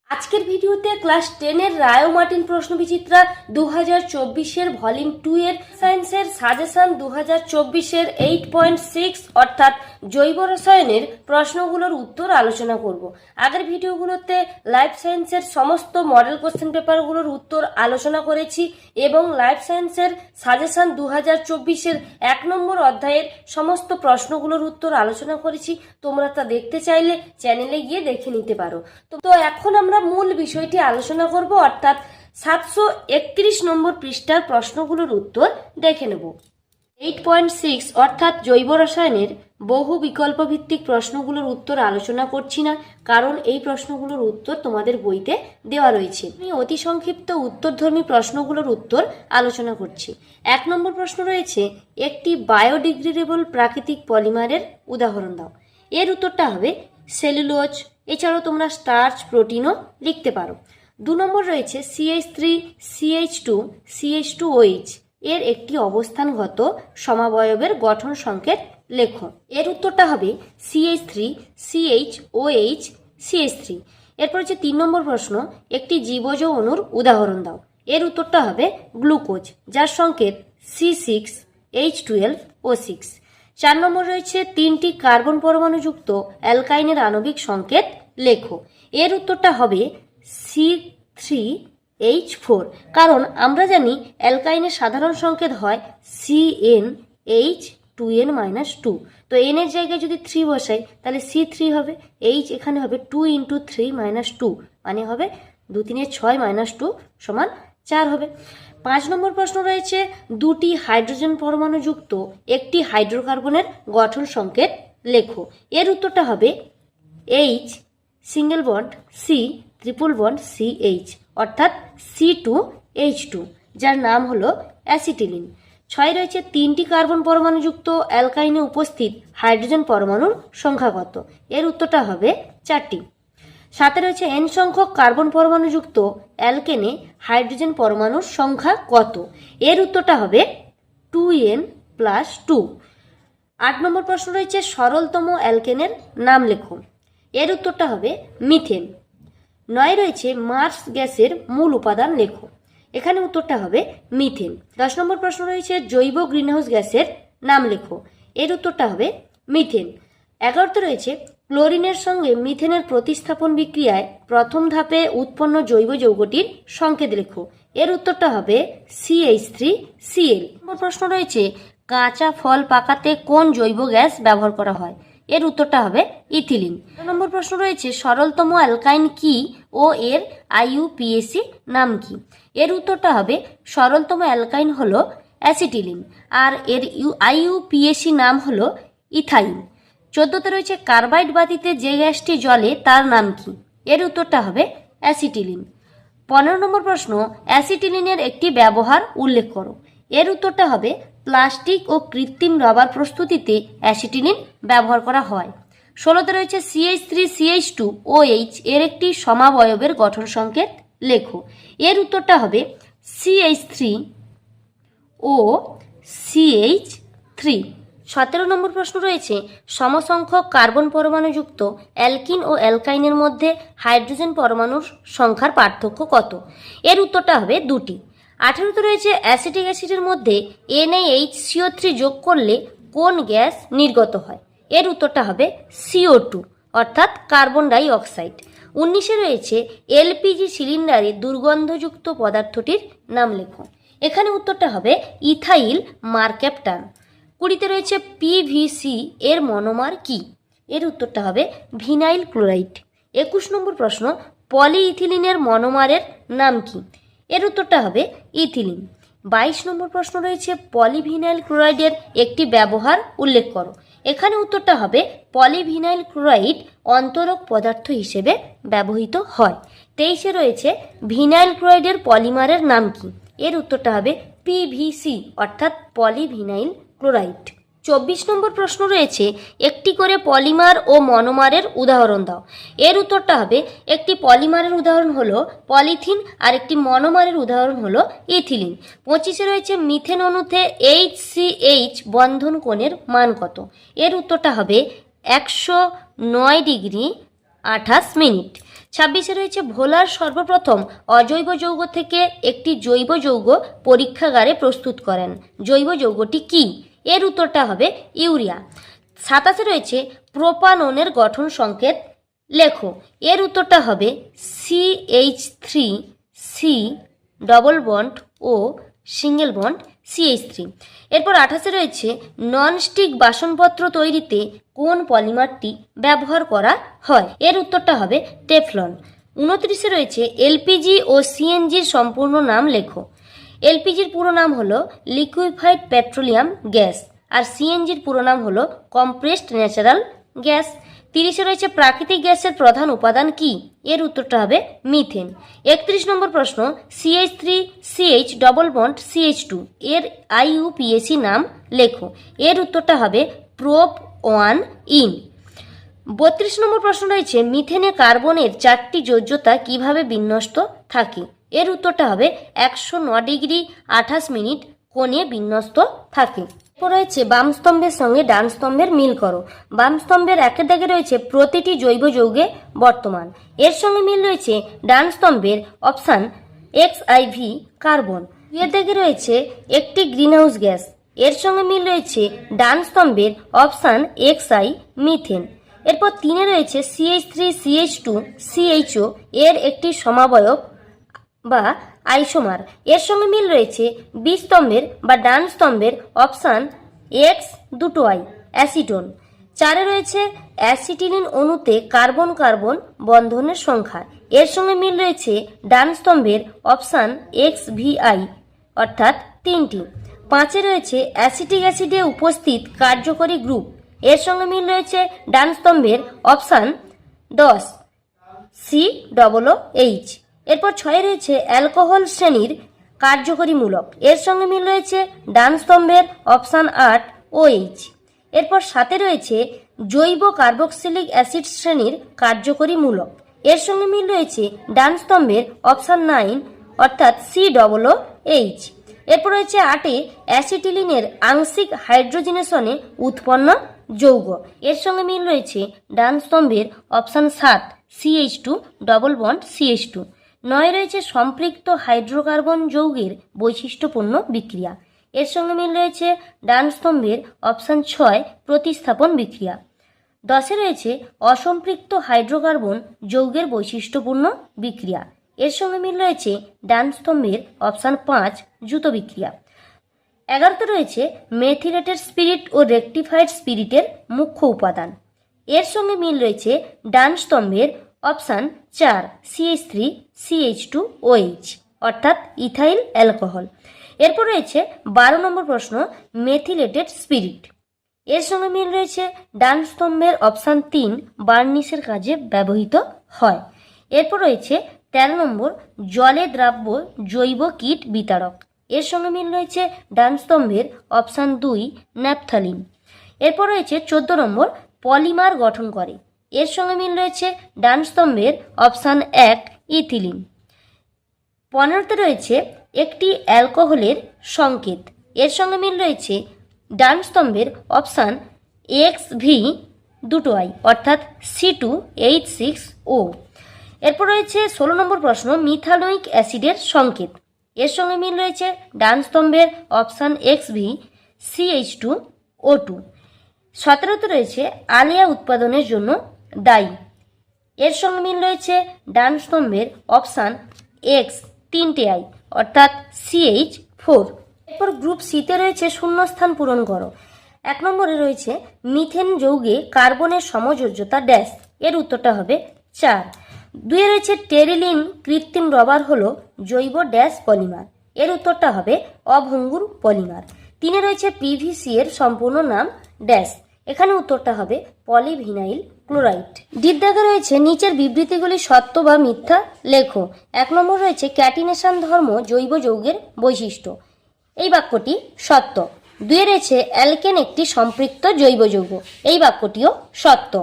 আজকের ভিডিওতে ক্লাস 10 এর রায় ও মার্টিন প্রশ্ন বিচিত্রা 2024 ভলিউম 2 এর সায়েন্সের সাজেশন 2024 8.6 অর্থাৎ জৈব রসায়নের প্রশ্নগুলোর উত্তর আলোচনা করব। আগের ভিডিওগুলোতে লাইফ সায়েন্সের সমস্ত মডেল কোশ্চেন পেপারগুলোর উত্তর আলোচনা করেছি এবং লাইফ সায়েন্সের সাজেশন 2024 1 নম্বর অধ্যায়ের সমস্ত প্রশ্নগুলোর উত্তর আলোচনা করেছি। তোমরা তা দেখতে চাইলে চ্যানেলে গিয়ে দেখে নিতে পারো। তো এখন আমরা মূল বিষয়টি আলোচনা করব, অর্থাৎ 731 নম্বর পৃষ্ঠার প্রশ্নগুলোর উত্তর দেখে নেব। 8.6 অর্থাৎ জৈব রসায়নের বহু বিকল্প ভিত্তিক প্রশ্নগুলোর উত্তর আলোচনা করছি না, কারণ এই প্রশ্নগুলোর উত্তর তোমাদের বইতে দেওয়া রয়েছে। আমি অতি সংক্ষিপ্ত উত্তরধর্মী প্রশ্নগুলোর উত্তর আলোচনা করছি। 1 নম্বর প্রশ্ন রয়েছে, একটি বায়োডিগ্রেডেবল প্রাকৃতিক পলিমারের উদাহরণ দাও। এর উত্তরটা হবে সেলুলোজ। এছাড়াও তোমরা স্টার্চ, প্রোটিনও লিখতে পারো। 2 নম্বর রয়েছে CH3CH2CH2OH এর একটি অবস্থানগত সমাবয়বের গঠন সংকেত লেখো। এর উত্তরটা হবে CH3CHOH এরপর হচ্ছে 3 নম্বর প্রশ্ন, একটি জীবজ অণুর উদাহরণ দাও। এর উত্তরটা হবে গ্লুকোজ, যার সংকেত C6H12O6। 4 নম্বর রয়েছে 3টি কার্বন পরমাণুযুক্ত অ্যালকাইনের আণবিক সংকেত লেখো। এর উত্তরটা হবে C3H4, কারণ আমরা জানি অ্যালকাইনের সাধারণ সংকেত হয় CnH2n-2। তো n এর জায়গায় যদি 3 বসাই তাহলে C3 হবে, H এখানে হবে 2 × 3 - 2, মানে হবে 2 × 3 = 6 - 2 = 4 হবে। 5 নম্বর প্রশ্ন রয়েছে, 2টি হাইড্রোজেন পরমাণুযুক্ত একটি হাইড্রোকার্বনের গঠন সংকেত লেখো। এর উত্তরটা হবে H single bond C triple bond CH অর্থাৎ C2H2, যার নাম হলো অ্যাসিটিলিন। 6 রয়েছে 3টি কার্বন পরমাণুযুক্ত অ্যালকাইনে উপস্থিত হাইড্রোজেন পরমাণুর সংখ্যা কত? এর উত্তরটা হবে 4টি। 7 রয়েছে n সংখ্যক কার্বন পরমাণুযুক্ত অ্যালকেনে হাইড্রোজেন পরমাণুর সংখ্যা কত? এর উত্তরটা হবে 2n+2। 8 নম্বর প্রশ্ন রয়েছে, সরলতম অ্যালকেনের নাম লেখো। এর উত্তরটা হবে মিথেন। 9 রয়েছে মার্স গ্যাসের মূল উপাদান লেখো। এখানে উত্তরটা হবে মিথেন। 10 নম্বর প্রশ্ন রয়েছে, জৈব গ্রিনহাউস গ্যাসের নাম লেখো। এর উত্তরটা হবে মিথেন। 11তে রয়েছে, ক্লোরিনের সঙ্গে মিথেনের প্রতিস্থাপন বিক্রিয়ায় প্রথম ধাপে উৎপন্ন জৈব যৌগটির সংকেত লেখো। এর উত্তরটা হবে CH3Cl। নম্বর প্রশ্ন রয়েছে, কাঁচা ফল পাকাতে কোন জৈব গ্যাস ব্যবহার করা হয়? এর উত্তরটা হবে ইথিলিন। 2 নম্বর প্রশ্ন রয়েছে, সরলতম অ্যালকাইন কি ও এর IUPAC নাম কি? এর উত্তরটা হবে সরলতম অ্যালকাইন হলো অ্যাসিটিলিন, আর এর IUPAC নাম হলো ইথাইন। 14তে রয়েছে, কার্বাইড বাতিতে যে গ্যাসটি জ্বলে তার নাম কি? এর উত্তরটা হবে অ্যাসিটিলিন। 15 নম্বর প্রশ্ন, অ্যাসিটিলিনের একটি ব্যবহার উল্লেখ করো। এর উত্তরটা হবে প্লাস্টিক ও কৃত্রিম রাবার প্রস্তুতিতে অ্যাসিটিলিন ব্যবহার করা হয়। 16তে রয়েছে CH3CH2OH এর একটি সমাবয়বের গঠন সংকেত লেখো। এর উত্তরটা হবে CH3OCH3। 17 নম্বর প্রশ্ন রয়েছে, সমসংখ্যক কার্বন পরমাণুযুক্ত অ্যালকিন ও অ্যালকাইনের মধ্যে হাইড্রোজেন পরমাণুর সংখ্যার পার্থক্য কত? এর উত্তরটা হবে 2টি। 18তে রয়েছে, অ্যাসিটিক অ্যাসিডের মধ্যে NaHCO3 যোগ করলে কোন গ্যাস নির্গত হয়? এর উত্তরটা হবে CO2 অর্থাৎ কার্বন ডাই অক্সাইড। 19এ রয়েছে, LPG সিলিন্ডারে দুর্গন্ধযুক্ত পদার্থটির নাম লেখো। এখানে উত্তরটা হবে ইথাইল মারক্যাপটান। 20তে রয়েছে, PVC এর মনোমার কি? এর উত্তরটা হবে ভিনাইল ক্লোরাইড। 21 নম্বর প্রশ্ন, পলিইথিলিনের মনোমারের নাম কি? এর উত্তরটা হবে ইথিলিন। 22 নম্বর প্রশ্ন রয়েছে, পলিভিনাইল ক্লোরাইডের একটি ব্যবহার উল্লেখ করো। এখানে উত্তরটা হবে পলিভিনাইল ক্লোরাইড অন্তরক পদার্থ হিসেবে ব্যবহৃত হয়। 23-এ রয়েছে, ভিনাইল ক্লোরাইডের পলিমারের নাম কি? এর উত্তরটা হবে PVC অর্থাৎ পলিভিনাইল ক্লোরাইড। 24 নম্বর প্রশ্ন রয়েছে, একটি করে পলিমার ও মনোমারের উদাহরণ দাও। এর উত্তরটা হবে, একটি পলিমারের উদাহরণ হলো পলিথিন আর একটি মনোমারের উদাহরণ হলো ইথিলিন। 25-এ রয়েছে, মিথেন অণুতে HCH বন্ধন কোণের মান কত? এর উত্তরটা হবে 109°28'। 26-এ রয়েছে ভোলার সর্বপ্রথম অজৈব যৌগ থেকে একটি জৈব যৌগ পরীক্ষাগারে প্রস্তুত করেন। জৈব যৌগটি কি? এর উত্তরটা হবে ইউরিয়া। 27-এ রয়েছে প্রোপাননের গঠন সংকেত লেখো। এর উত্তরটা হবে CH3C ডবল বন্ড ও সিঙ্গেল বন্ড CH3। এরপর 28-এ রয়েছে ননস্টিক বাসনপত্র তৈরিতে কোন পলিমারটি ব্যবহার করা হয়? এর উত্তরটা হবে টেফলন। 29-এ রয়েছে এলপিজি ও সিএনজির সম্পূর্ণ নাম লেখো। এলপিজির পুরো নাম হলো লিকুইফাইড পেট্রোলিয়াম গ্যাস, আর সিএনজির পুরো নাম হলো কম্প্রেসড ন্যাচারাল গ্যাস। 30-এ রয়েছে প্রাকৃতিক গ্যাসের প্রধান উপাদান কি? এর উত্তরটা হবে মিথেন। 31 নম্বর প্রশ্ন, CH3CH ডবল বন্ড CH2 এর IUPAC নাম লেখো। এর উত্তরটা হবে প্রোপ-1 ইন। 32 নম্বর প্রশ্ন রয়েছে মিথেনে কার্বনের 4টি যোজ্যতা কিভাবে বিন্যস্ত থাকে? এর উত্তরটা হবে 109 ডিগ্রি 28 মিনিট কোণে বিন্যস্ত থাকে। এরপর রয়েছে বাম স্তম্ভের সঙ্গে ডান স্তম্ভের মিল করো। বাম স্তম্ভের একের দাগে রয়েছে প্রতিটি জৈব যৌগে বর্তমান। এর সঙ্গে মিল রয়েছে ডান স্তম্ভের অপশান XIV কার্বন। এর দাগে রয়েছে একটি গ্রিনহাউস গ্যাস। এর সঙ্গে মিল রয়েছে ডান স্তম্ভের অপশান XI মিথেন। এরপর 3-এ রয়েছে CH3CH2CHO এর একটি সমাবয়ব বা আইসোমার। এর সঙ্গে মিল রয়েছে বি স্তম্ভের বা ডান স্তম্ভের অপশান X2I অ্যাসিটোন। 4-এ রয়েছে অ্যাসিটিলিন অণুতে কার্বন কার্বন বন্ধনের সংখ্যা। এর সঙ্গে মিল রয়েছে ডান স্তম্ভের অপশান XVI অর্থাৎ 3টি। 5-এ রয়েছে অ্যাসিটিক অ্যাসিডে উপস্থিত কার্যকরী গ্রুপ। এর সঙ্গে মিল রয়েছে ডান স্তম্ভের অপশান 10 COOH। এরপর 6-এ রয়েছে অ্যালকোহল শ্রেণীর কার্যকরী মূলক। এর সঙ্গে মিল রয়েছে ডান স্তম্ভের অপশান 8 OH। এরপর 7-এ রয়েছে জৈব কার্বক্সিলিক অ্যাসিড শ্রেণীর কার্যকরী মূলক। এর সঙ্গে মিল রয়েছে ডান স্তম্ভের অপশান 9 অর্থাৎ COOH। এরপর রয়েছে 8-এ অ্যাসিটিলিনের আংশিক হাইড্রোজেনেশনে উৎপন্ন যৌগ। এর সঙ্গে মিল রয়েছে ডান স্তম্ভের option 7 CH2 double bond CH2। 9-এ রয়েছে সম্পৃক্ত হাইড্রোকার্বন যৌগের বৈশিষ্ট্যপূর্ণ বিক্রিয়া। এর সঙ্গে মিল রয়েছে ডান স্তম্ভের অপশান 6 প্রতিস্থাপন বিক্রিয়া। 10-এ রয়েছে অসম্পৃক্ত হাইড্রোকার্বন যৌগের বৈশিষ্ট্যপূর্ণ বিক্রিয়া। এর সঙ্গে মিল রয়েছে ডান স্তম্ভের অপশান 5 দ্রুত বিক্রিয়া। 11-তে রয়েছে মেথিলেটেড স্পিরিট ও রেকটিফাইড স্পিরিটের মুখ্য উপাদান। এর সঙ্গে মিল রয়েছে ডান স্তম্ভের অপশান 4 CH3CH2OH অর্থাৎ ইথাইল অ্যালকোহল। এরপর রয়েছে 12 নম্বর প্রশ্ন, মেথিলেটেড স্পিরিট। এর সঙ্গে মিল রয়েছে ডান স্তম্ভের অপশান 3 বার্নিশের কাজে ব্যবহৃত হয়। এরপর রয়েছে 13 নম্বর, জলে দ্রাব্য জৈব কীট বিতাড়ক। এর সঙ্গে মিল রয়েছে ডান স্তম্ভের অপশান 2 ন্যাপথালিন। এরপর রয়েছে 14 নম্বর, পলিমার গঠন করে। এর সঙ্গে মিল রয়েছে ডান স্তম্ভের অপশান 1 ইথিলিন। 15-তে রয়েছে একটি অ্যালকোহলের সংকেত। এর সঙ্গে মিল রয়েছে ডান স্তম্ভের অপশান XV2I অর্থাৎ C2H6O। এরপর রয়েছে 16 নম্বর প্রশ্ন, মিথানোইক অ্যাসিডের সংকেত। এর সঙ্গে মিল রয়েছে ডান স্তম্ভের অপশান XV CH2O2। 17-তে রয়েছে আলিয়া উৎপাদনের জন্য দায়ী। এর সঙ্গে মিল রয়েছে ডান স্তম্ভের অপশান X 3I অর্থাৎ CH4। এরপর গ্রুপ সিতে রয়েছে শূন্যস্থান পূরণ করো। 1 নম্বরে রয়েছে মিথেন যৌগে কার্বনের সমযোজ্যতা ড্যাশ। এর উত্তরটা হবে 4। 2-এ রয়েছে টেরিলিন কৃত্রিম রবার হলো জৈব ড্যাশ পলিমার। এর উত্তরটা হবে অভঙ্গুর পলিমার। 3-এ রয়েছে পিভিসি এর সম্পূর্ণ নাম ড্যাশ। এখানে উত্তরটা হবে পলিভিনাইল ক্লোরাইড। ডির দাগে রয়েছে নিচের বিবৃতিগুলি সত্য বা মিথ্যা লেখো। 1 নম্বর রয়েছে ক্যাটিনেশন ধর্ম জৈব যৌগের বৈশিষ্ট্য। এই বাক্যটি সত্য। 2-এ রয়েছে অ্যালকেন একটি সম্পৃক্ত জৈব যৌগ। এই বাক্যটিও সত্য।